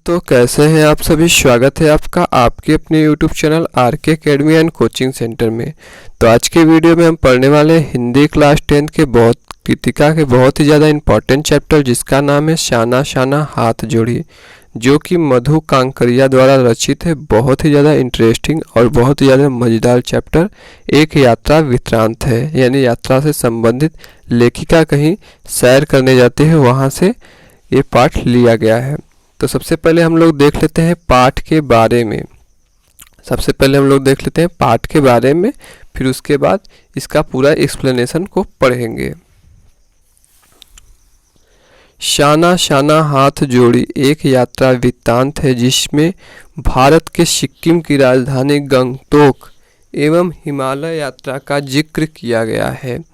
दोस्तों, कैसे हैं आप सभी। स्वागत है आपका आपके अपने YouTube channel RK academy and coaching centre में। तो आज के वीडियो में हम पढ़ने वाले हैं हिंदी क्लास 10 के कृतिका के बहुत ही ज़्यादा इम्पॉर्टेंट चैप्टर, जिसका नाम है शाना शाना हाथ जोड़ी, जो कि मधु कांकरिया द्वारा रचित है। बहुत ही ज़्यादा इंटरेस्टिंग और बहुत ही ज़्यादा मज़ेदार चैप्टर एक यात्रा वृत्तांत है, यानी यात्रा से संबंधित लेखिका कहीं सैर करने जाती है, वहाँ से ये पाठ लिया गया है। तो सबसे पहले हम लोग देख लेते हैं पाठ के बारे में। फिर उसके बाद इसका पूरा एक्सप्लेनेशन को पढ़ेंगे। शाना शाना हाथ जोड़ी एक यात्रा वृत्तांत है, जिसमें भारत के सिक्किम की राजधानी गंगटोक एवं हिमालय यात्रा का जिक्र किया गया है।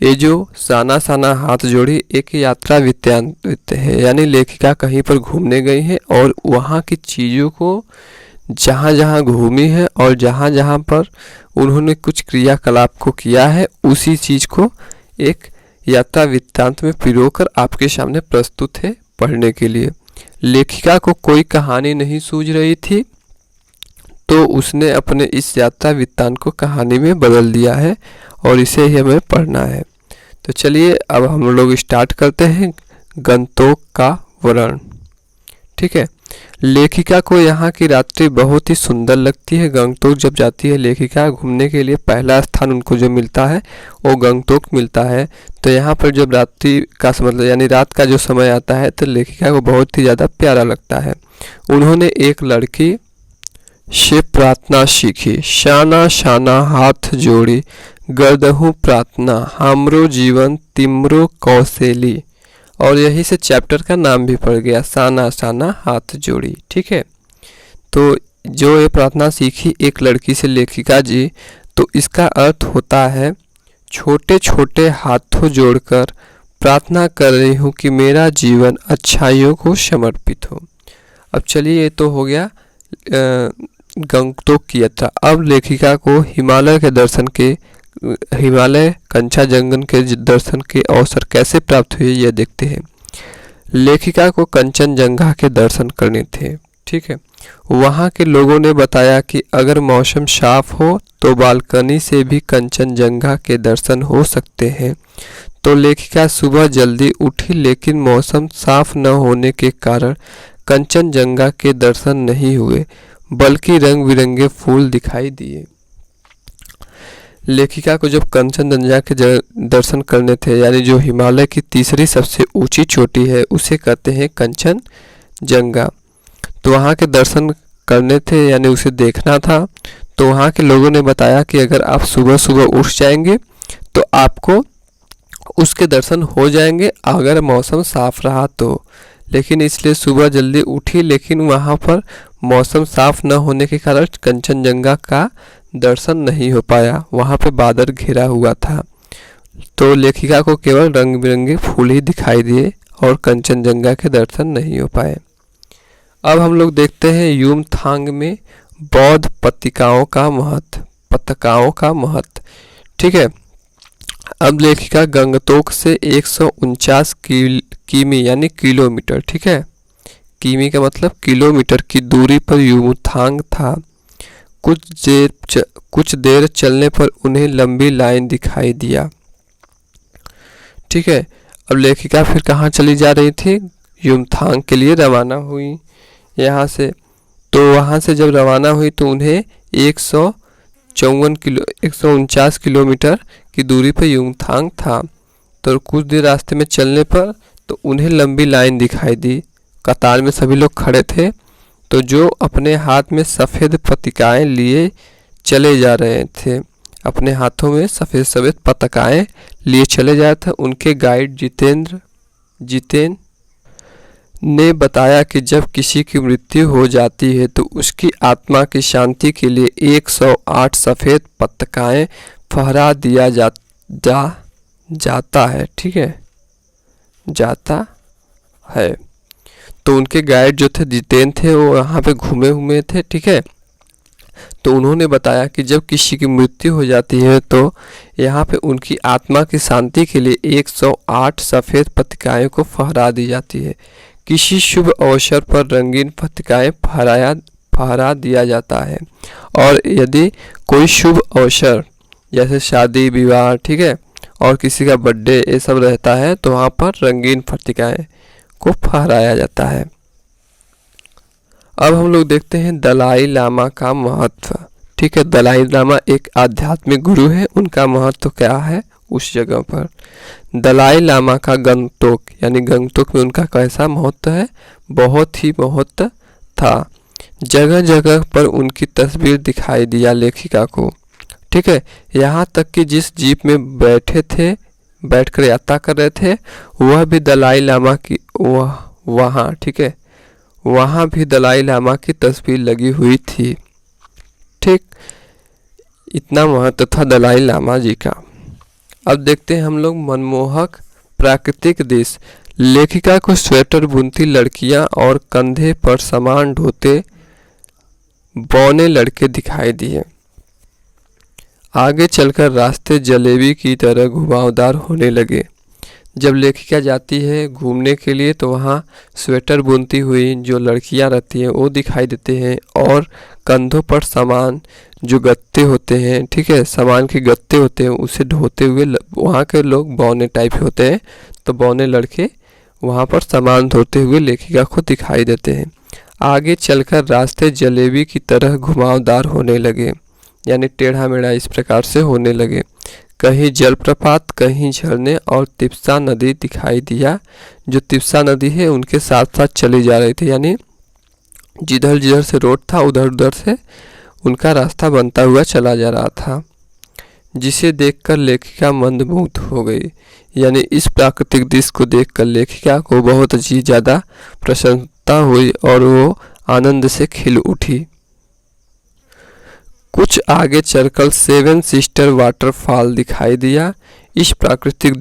ये जो शाना शाना हाथ जोड़ी एक यात्रा वृत्तांत है, यानी लेखिका कहीं पर घूमने गई है और वहाँ की चीज़ों को जहाँ जहाँ घूमी है और जहाँ जहाँ पर उन्होंने कुछ क्रियाकलाप को किया है, उसी चीज़ को एक यात्रा वृत्तांत में पिरोकर आपके सामने प्रस्तुत है पढ़ने के लिए। लेखिका को कोई कहानी नहीं सूझ रही थी, तो उसने अपने इस यात्रा वृत्तांत को कहानी में बदल दिया है और इसे ही हमें पढ़ना है। तो चलिए अब हम लोग स्टार्ट करते हैं गंगटोक का वर्णन। ठीक है, लेखिका को यहाँ की रात्रि बहुत ही सुंदर लगती है। गंगटोक जब जाती है लेखिका घूमने के लिए, पहला स्थान उनको जो मिलता है वो गंगटोक मिलता है। तो यहाँ पर जब रात्रि का मतलब यानी रात का जो समय आता है, तो लेखिका को बहुत ही ज़्यादा प्यारा लगता है। उन्होंने एक लड़की से प्रार्थना सीखी, शाना शाना हाथ जोड़ी गर्दहु प्रार्थना हमरो जीवन तिमरो कौशेली, और यही से चैप्टर का नाम भी पड़ गया, शाना शाना हाथ जोड़ी। ठीक है, तो जो ये प्रार्थना सीखी एक लड़की से लेखिका जी, तो इसका अर्थ होता है छोटे छोटे हाथों जोड़कर प्रार्थना कर रही हूँ कि मेरा जीवन अच्छाइयों को समर्पित हो। अब चलिए, ये तो हो गया गंगटोक की यात्रा। अब लेखिका को हिमालय कंचनजंगा के दर्शन के अवसर कैसे प्राप्त हुए, यह देखते हैं। लेखिका को कंचनजंगा के दर्शन करने थे। ठीक है, वहाँ के लोगों ने बताया कि अगर मौसम साफ हो तो बालकनी से भी कंचनजंगा के दर्शन हो सकते हैं। तो लेखिका सुबह जल्दी उठी, लेकिन मौसम साफ न होने के कारण कंचनजंगा के दर्शन नहीं हुए, बल्कि रंग बिरंगे फूल दिखाई दिए। लेखिका को जब कंचनजंगा के दर्शन करने थे, यानी जो हिमालय की तीसरी सबसे ऊंची चोटी है, उसे कहते हैं कंचनजंगा, तो वहाँ के दर्शन करने थे, यानी उसे देखना था। तो वहाँ के लोगों ने बताया कि अगर आप सुबह सुबह उठ जाएंगे तो आपको उसके दर्शन हो जाएंगे, अगर मौसम साफ रहा तो। लेकिन इसलिए सुबह जल्दी उठी, लेकिन वहाँ पर मौसम साफ न होने के कारण कंचनजंगा का दर्शन नहीं हो पाया, वहाँ पे बादल घिरा हुआ था। तो लेखिका को केवल रंग बिरंगे फूल ही दिखाई दिए और कंचनजंगा के दर्शन नहीं हो पाए। अब हम लोग देखते हैं युमथांग में बौद्ध पत्रिकाओं का महत्व। ठीक है, अब लेखिका गंगटोक से 149 किमी यानी किलोमीटर, ठीक है, किमी का मतलब किलोमीटर की दूरी पर युमथांग था। कुछ देर चलने पर उन्हें लंबी लाइन दिखाई दिया। ठीक है, अब लेखिका फिर कहाँ चली जा रही थी, युमथांग के लिए रवाना हुई यहाँ से। तो वहाँ से जब रवाना हुई तो उन्हें 149 किलोमीटर की दूरी पर युमथांग था। तो कुछ देर रास्ते में चलने पर तो उन्हें लंबी लाइन दिखाई दी, कतार में सभी लोग खड़े थे। तो जो अपने हाथ में सफ़ेद पताकाएं लिए चले जा रहे थे, अपने हाथों में सफ़ेद पताकाएं लिए चले जा रहे थे, उनके गाइड जितेंद्र ने बताया कि जब किसी की मृत्यु हो जाती है तो उसकी आत्मा की शांति के लिए 108 सफ़ेद पताकाएं फहरा दिया जाता है। ठीक है, जाता है। तो उनके गाइड जो थे जितेंद्र थे, वो यहाँ पे घूमे हुए थे। ठीक है, तो उन्होंने बताया कि जब किसी की मृत्यु हो जाती है तो यहाँ पे उनकी आत्मा की शांति के लिए 108 सफ़ेद पताकाएं को फहरा दी जाती है। किसी शुभ अवसर पर रंगीन पत्रिकाएं फहरा दिया जाता है। और यदि कोई शुभ अवसर जैसे शादी विवाह, ठीक है, और किसी का बर्थडे ये सब रहता है तो वहाँ पर रंगीन पत्रिकाएं को फहराया जाता है। अब हम लोग देखते हैं दलाई लामा का महत्व। ठीक है, दलाई लामा एक आध्यात्मिक गुरु है, उनका महत्व क्या है उस जगह पर। दलाई लामा का गंगटोक यानी गंगटोक में उनका कैसा महत्व है, बहुत ही महत्व था। जगह जगह पर उनकी तस्वीर दिखाई दिया लेखिका को। ठीक है, यहाँ तक कि जिस जीप में बैठकर यात्रा कर रहे थे वह भी दलाई लामा की वहाँ, ठीक है, वहाँ भी दलाई लामा की तस्वीर लगी हुई थी। ठीक, इतना महत्व था दलाई लामा जी का। अब देखते हैं हम लोग मनमोहक प्राकृतिक दृश्य। लेखिका को स्वेटर बुनती लड़कियां और कंधे पर सामान ढोते बौने लड़के दिखाई दिए। आगे चलकर रास्ते जलेबी की तरह घुमावदार होने लगे। जब लेखिका जाती है घूमने के लिए तो वहाँ स्वेटर बुनती हुई जो लड़कियां रहती हैं वो दिखाई देते हैं, और कंधों पर सामान जो गत्ते होते हैं, ठीक है, सामान के गत्ते होते हैं उसे ढोते हुए वहाँ के लोग बौने टाइप होते हैं, तो बौने लड़के वहाँ पर सामान धोते हुए लेखिका को दिखाई देते हैं। आगे चलकर रास्ते जलेबी की तरह घुमावदार होने लगे, यानी टेढ़ा मेढ़ा इस प्रकार से होने लगे। कहीं जलप्रपात, कहीं झरने और तिप्सा नदी दिखाई दिया। जो तिप्सा नदी है उनके साथ साथ चली जा रही थी, यानी जिधर जिधर से रोड था उधर उधर से उनका रास्ता बनता हुआ चला जा रहा था, जिसे देखकर लेखिका मंदमुग्ध हो गई। यानी इस प्राकृतिक दृश्य को देखकर लेखिका को बहुत ही ज़्यादा प्रसन्नता हुई और वो आनंद से खिल उठी। कुछ आगे चलकर सेवन सिस्टर वाटरफॉल दिखाई दिया। इस प्राकृतिक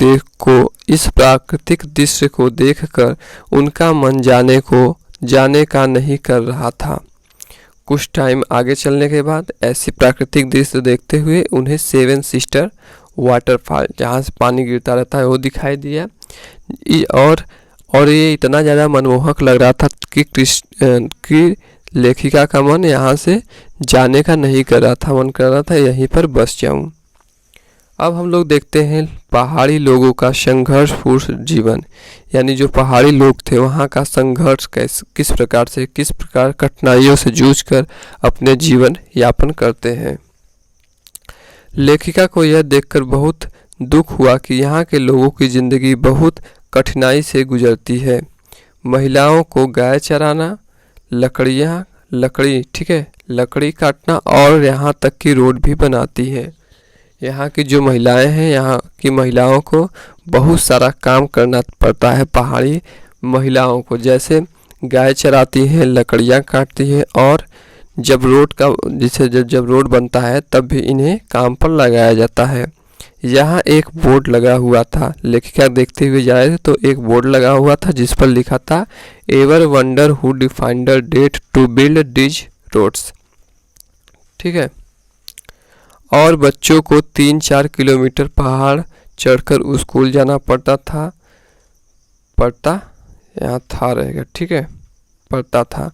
दृश्य को देखकर उनका मन जाने का नहीं कर रहा था। कुछ टाइम आगे चलने के बाद ऐसी प्राकृतिक दृश्य देखते हुए उन्हें सेवन सिस्टर वाटरफॉल, जहाँ से पानी गिरता रहता है, वो दिखाई दिया। और ये इतना ज़्यादा मनमोहक लग रहा था कि लेखिका का मन यहाँ से जाने का नहीं कर रहा था, मन कर रहा था यहीं पर बस जाऊं। अब हम लोग देखते हैं पहाड़ी लोगों का संघर्षपूर्ण जीवन, यानी जो पहाड़ी लोग थे वहाँ का संघर्ष किस प्रकार कठिनाइयों से जूझकर अपने जीवन यापन करते हैं। लेखिका को यह देखकर बहुत दुख हुआ कि यहाँ के लोगों की जिंदगी बहुत कठिनाई से गुजरती है। महिलाओं को गाय चराना, लकड़ी काटना और यहाँ तक कि रोड भी बनाती है। यहाँ की जो महिलाएं हैं, यहाँ की महिलाओं को बहुत सारा काम करना पड़ता है। पहाड़ी महिलाओं को जैसे गाय चराती हैं, लकड़ियाँ काटती हैं, और जब रोड बनता है तब भी इन्हें काम पर लगाया जाता है। यहाँ एक बोर्ड लगा हुआ था, लेखिका देखते हुए जा रहे थे तो एक बोर्ड लगा हुआ था जिस पर लिखा था ever wonder who defined the date to build this roads. ठीक है, और बच्चों को 3-4 किलोमीटर पहाड़ चढ़कर स्कूल जाना पड़ता था। ठीक है, पड़ता था।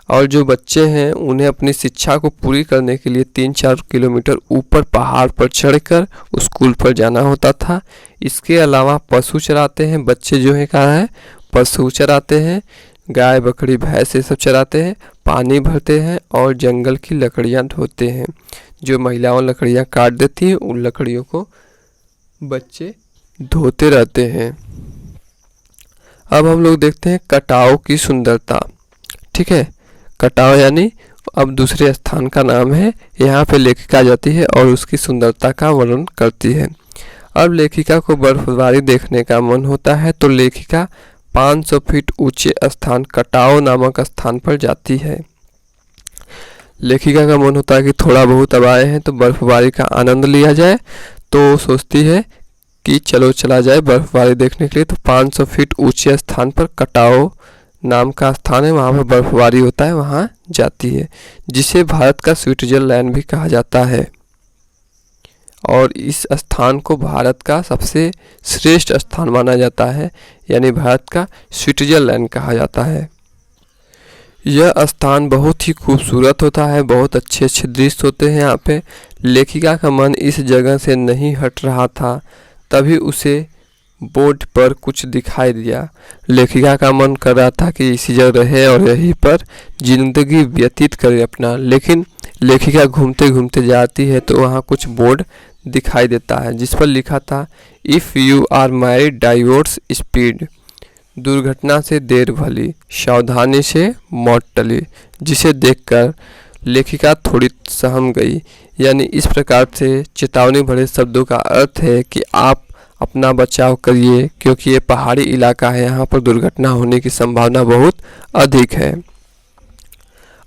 और जो बच्चे हैं उन्हें अपनी शिक्षा को पूरी करने के लिए 3-4 किलोमीटर ऊपर पहाड़ पर चढ़कर स्कूल पर जाना होता था। इसके अलावा पशु चराते हैं, बच्चे जो है कहाँ है, पशु चराते हैं, गाय बकरी भैंस ये सब चराते हैं, पानी भरते हैं और जंगल की लकड़ियाँ ढोते हैं। जो महिलाओं लकड़ियाँ काट देती हैं उन लकड़ियों को बच्चे धोते रहते हैं। अब हम लोग देखते हैं कटाव की सुंदरता। ठीक है, कटाव यानी अब दूसरे स्थान का नाम है। यहाँ पे लेखिका जाती है और उसकी सुंदरता का वर्णन करती है। अब लेखिका को बर्फबारी देखने का मन होता है तो लेखिका 500 फीट ऊंचे स्थान कटाव नामक स्थान पर जाती है। लेखिका का मन होता है कि थोड़ा बहुत अब आए हैं तो बर्फबारी का आनंद लिया जाए, तो सोचती है कि चलो चला जाए बर्फबारी देखने के लिए। तो 500 फीट ऊंचे स्थान पर कटाव नाम का स्थान है, वहाँ पर बर्फबारी होता है, वहाँ जाती है, जिसे भारत का स्विट्जरलैंड भी कहा जाता है। और इस स्थान को भारत का सबसे श्रेष्ठ स्थान माना जाता है, यानी भारत का स्विट्जरलैंड कहा जाता है। यह स्थान बहुत ही खूबसूरत होता है, बहुत अच्छे अच्छे दृश्य होते हैं यहाँ पे। लेखिका का मन इस जगह से नहीं हट रहा था, तभी उसे बोर्ड पर कुछ दिखाई दिया। लेखिका का मन कर रहा था कि इसी जगह रहे और यहीं पर जिंदगी व्यतीत करे अपना, लेकिन लेखिका घूमते घूमते जाती है तो वहाँ कुछ बोर्ड दिखाई देता है जिस पर लिखा था if you are married divorce speed, दुर्घटना से देर भली, सावधानी से मौत टली, जिसे देखकर लेखिका थोड़ी सहम गई। यानी इस प्रकार से चेतावनी भरे शब्दों का अर्थ है कि आप अपना बचाव करिए, क्योंकि ये पहाड़ी इलाका है, यहाँ पर दुर्घटना होने की संभावना बहुत अधिक है।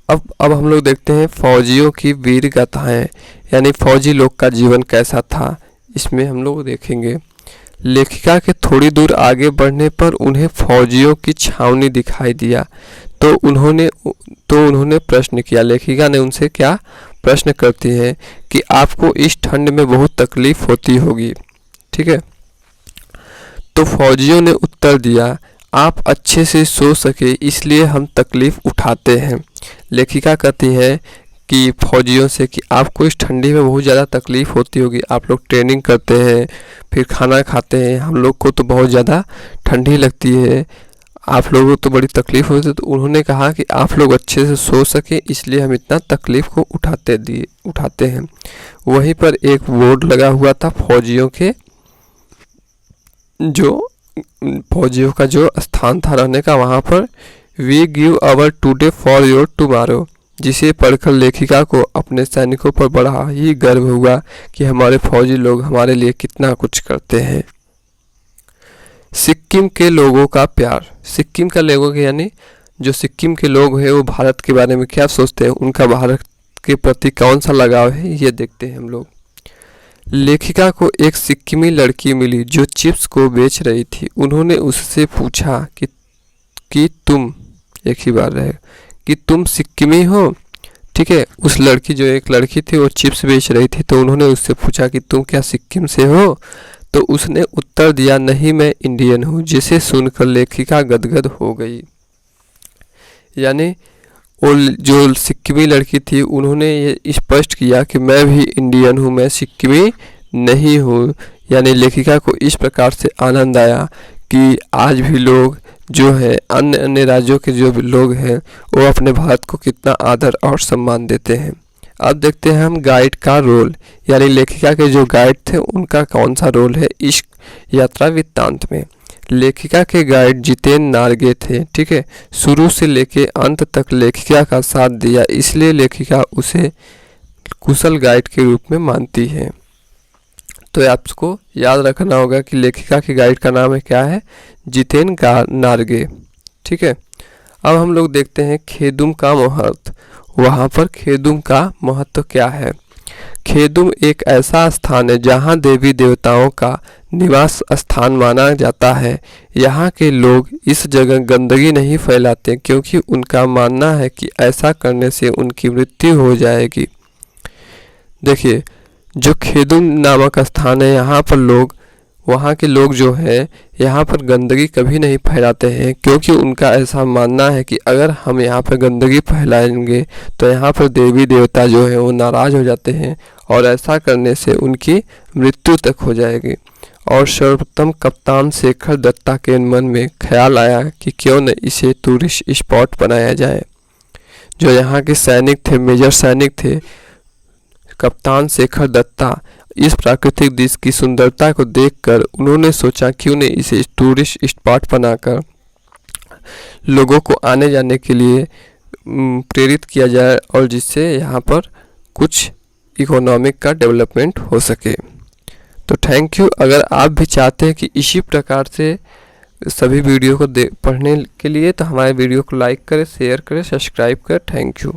अब हम लोग देखते हैं फौजियों की वीर गाथाएं, यानी फौजी लोग का जीवन कैसा था, इसमें हम लोग देखेंगे। लेखिका के थोड़ी दूर आगे बढ़ने पर उन्हें फौजियों की छावनी दिखाई दिया, तो उन्होंने प्रश्न किया। लेखिका ने उनसे क्या प्रश्न करती है कि आपको इस ठंड में बहुत तकलीफ होती होगी, ठीक है। तो फौजियों ने उत्तर दिया, आप अच्छे से सो सके इसलिए हम तकलीफ़ उठाते हैं। लेखिका कहती है कि फौजियों से कि आपको इस ठंडी में बहुत ज़्यादा तकलीफ़ होती होगी, आप लोग ट्रेनिंग करते हैं, फिर खाना खाते हैं, हम लोग को तो बहुत ज़्यादा ठंडी लगती है, आप लोगों को तो बड़ी तकलीफ़ होती है। तो उन्होंने कहा कि आप लोग अच्छे से सो सके इसलिए हम इतना तकलीफ़ को उठाते हैं। वहीं पर एक बोर्ड लगा हुआ था फौजियों का जो स्थान था रहने का, वहाँ पर we give our today for your tomorrow, जिसे पढ़कर लेखिका को अपने सैनिकों पर बड़ा ही गर्व हुआ कि हमारे फौजी लोग हमारे लिए कितना कुछ करते हैं। सिक्किम के लोगों का प्यार, सिक्किम का लोगों के यानी जो सिक्किम के लोग हैं वो भारत के बारे में क्या सोचते हैं, उनका भारत के प्रति कौन सा लगाव है, ये देखते हैं हम लोग। लेखिका को एक सिक्किमी लड़की मिली जो चिप्स को बेच रही थी। उन्होंने उससे पूछा कि तुम, एक ही बार रहे, कि तुम सिक्किमी हो, ठीक है। उस लड़की जो एक लड़की थी वो चिप्स बेच रही थी, तो उन्होंने उससे पूछा कि तुम क्या सिक्किम से हो, तो उसने उत्तर दिया, नहीं मैं इंडियन हूँ, जिसे सुनकर लेखिका गदगद हो गई। यानी वो जो सिक्किमी लड़की थी उन्होंने ये स्पष्ट किया कि मैं भी इंडियन हूँ, मैं सिक्किमी नहीं हूँ। यानी लेखिका को इस प्रकार से आनंद आया कि आज भी लोग जो है अन्य अन्य राज्यों के जो भी लोग हैं वो अपने भारत को कितना आदर और सम्मान देते हैं। अब देखते हैं हम गाइड का रोल, यानी लेखिका के जो गाइड थे उनका कौन सा रोल है इश्क यात्रा वृत्तांत में। लेखिका के गाइड जितेन नार्गे थे, ठीक है। शुरू से लेके अंत तक लेखिका का साथ दिया, इसलिए लेखिका उसे कुशल गाइड के रूप में मानती है। तो आपको याद रखना होगा कि लेखिका के गाइड का नाम है क्या है, जितेन नार्गे, ठीक है। अब हम लोग देखते हैं खेदुम का महत्व। वहाँ पर खेदुम का महत्व क्या है। खेदुम एक ऐसा स्थान है जहाँ देवी देवताओं का निवास स्थान माना जाता है। यहाँ के लोग इस जगह गंदगी नहीं फैलाते क्योंकि उनका मानना है कि ऐसा करने से उनकी मृत्यु हो जाएगी। देखिए, जो खेदुम नामक स्थान है वहाँ के लोग जो है यहाँ पर गंदगी कभी नहीं फैलाते हैं, क्योंकि उनका ऐसा मानना है कि अगर हम यहाँ पर गंदगी फैलाएंगे तो यहाँ पर देवी देवता जो है वो नाराज़ हो जाते हैं और ऐसा करने से उनकी मृत्यु तक हो जाएगी। और सर्वप्रथम कप्तान शेखर दत्ता के मन में ख्याल आया कि क्यों न इसे टूरिस्ट स्पॉट बनाया जाए। जो यहाँ के सैनिक थे, मेजर सैनिक थे कप्तान शेखर दत्ता, इस प्राकृतिक दृश्य की सुंदरता को देखकर उन्होंने सोचा क्यों न इसे टूरिस्ट स्पॉट बनाकर लोगों को आने जाने के लिए प्रेरित किया जाए और जिससे यहाँ पर कुछ इकोनॉमिक का डेवलपमेंट हो सके। तो थैंक यू। अगर आप भी चाहते हैं कि इसी प्रकार से सभी वीडियो को पढ़ने के लिए तो हमारे वीडियो को लाइक करें, शेयर करें, सब्सक्राइब करें। Thank you.